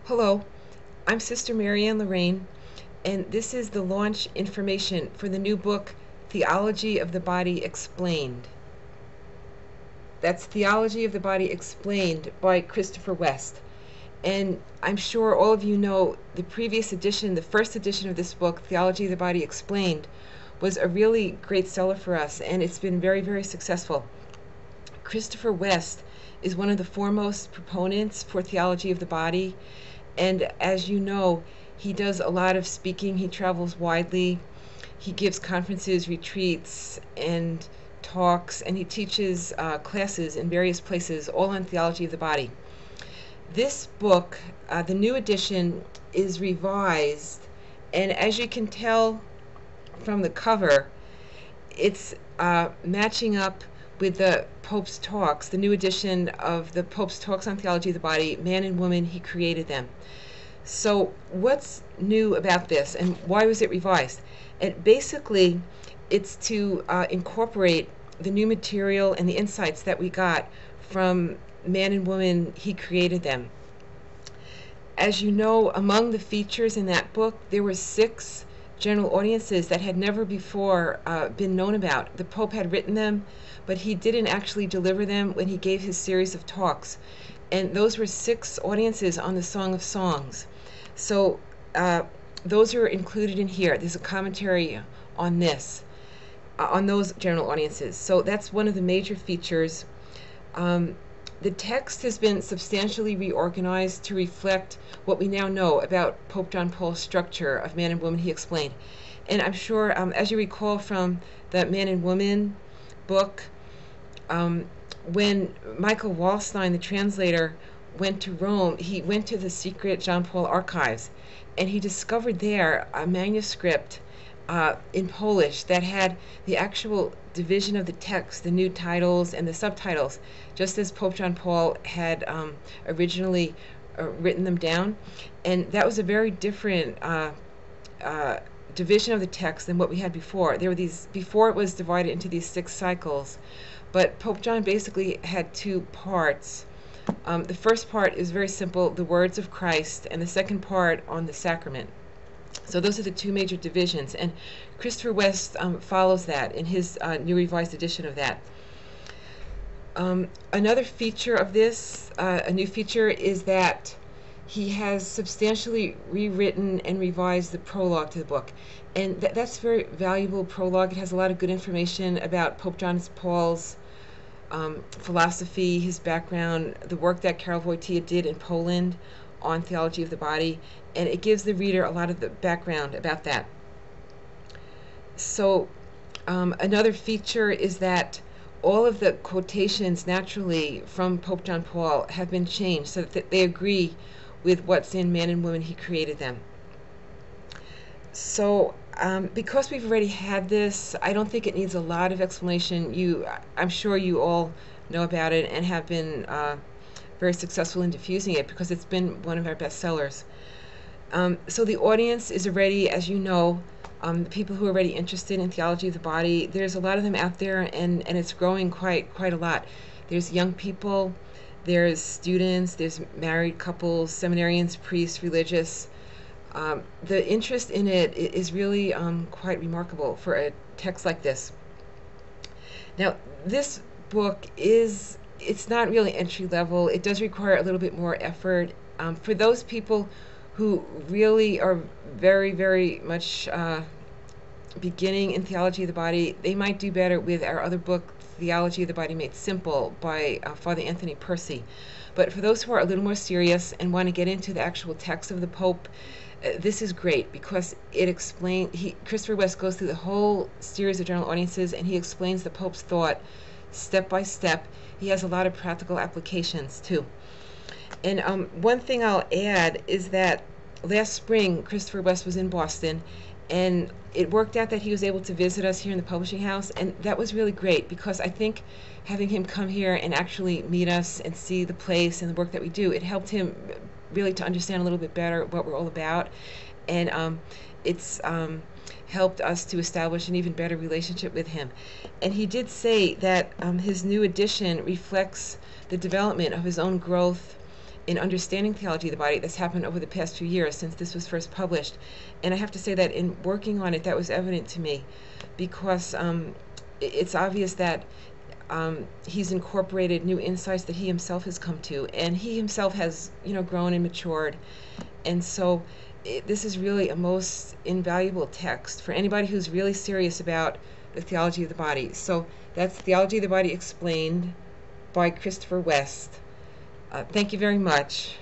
Hello, I'm Sister Marianne Lorraine, and this is the launch information for the new book, Theology of the Body Explained. That's Theology of the Body Explained by Christopher West. And I'm sure all of you know the previous edition, the first edition of this book, Theology of the Body Explained, was a really great seller for us, and it's been very, very successful. Christopher West is one of the foremost proponents for theology of the body. And as you know, he does a lot of speaking. He travels widely. He gives conferences, retreats, and talks, and he teaches classes in various places, all on theology of the body. This book, the new edition, is revised, and as you can tell from the cover, it's matching up with the Pope's talks, the new edition of the Pope's talks on theology of the body, Man and Woman, He Created Them. So what's new about this, and why was it revised? And basically, it's to incorporate the new material and the insights that we got from Man and Woman, He Created Them. As you know, among the features in that book, there were 6 general audiences that had never before been known about. The Pope had written them, but he didn't actually deliver them when he gave his series of talks. And those were 6 audiences on the Song of Songs. So those are included in here. There's a commentary on this, on those general audiences. So that's one of the major features. The text has been substantially reorganized to reflect what we now know about Pope John Paul's structure of Man and Woman, He Explained. And I'm sure, as you recall from the Man and Woman book, when Michael Wallstein, the translator, went to Rome, he went to the secret John Paul archives, and he discovered there a manuscript in Polish that had the actual division of the text, the new titles and the subtitles, just as Pope John Paul had originally written them down. And that was a very different division of the text than what we had before. There were these, before it was divided into these 6 cycles, but Pope John basically had 2 parts. The first part is very simple, the words of Christ, and the second part on the sacrament. So those are the 2 major divisions, and Christopher West follows that in his new revised edition of that. Another feature of this, a new feature, is that he has substantially rewritten and revised the prologue to the book. And that's a very valuable prologue. It has a lot of good information about Pope John Paul's philosophy, his background, the work that Karol Wojtyła did in Poland on theology of the body, and it gives the reader a lot of the background about that. So another feature is that all of the quotations naturally from Pope John Paul have been changed so that they agree with what's in Man and Woman, He Created Them. So because we've already had this, I don't think it needs a lot of explanation. I'm sure you all know about it and have been very successful in diffusing it because it's been one of our best sellers. So the audience is already, as you know, the people who are already interested in theology of the body. There's a lot of them out there, and it's growing quite a lot. There's young people, there's students, there's married couples, seminarians, priests, religious. The interest in it is really quite remarkable for a text like this. Now, this book it's not really entry level. It does require a little bit more effort. For those people who really are very, very much beginning in theology of the body, they might do better with our other book, Theology of the Body Made Simple, by Father Anthony Percy. But for those who are a little more serious and want to get into the actual text of the Pope, this is great because it Christopher West goes through the whole series of general audiences, and he explains the Pope's thought step by step. He has a lot of practical applications too. And one thing I'll add is that last spring Christopher West was in Boston, and it worked out that he was able to visit us here in the publishing house, and that was really great because I think having him come here and actually meet us and see the place and the work that we do, it helped him really to understand a little bit better what we're all about, and it's helped us to establish an even better relationship with him. And he did say that his new edition reflects the development of his own growth in understanding theology of the body that's happened over the past few years since this was first published. And I have to say that in working on it, that was evident to me, because it's obvious that he's incorporated new insights that he himself has come to, and he himself has, grown and matured. And so this is really a most invaluable text for anybody who's really serious about the theology of the body. So that's Theology of the Body Explained by Christopher West. Thank you very much.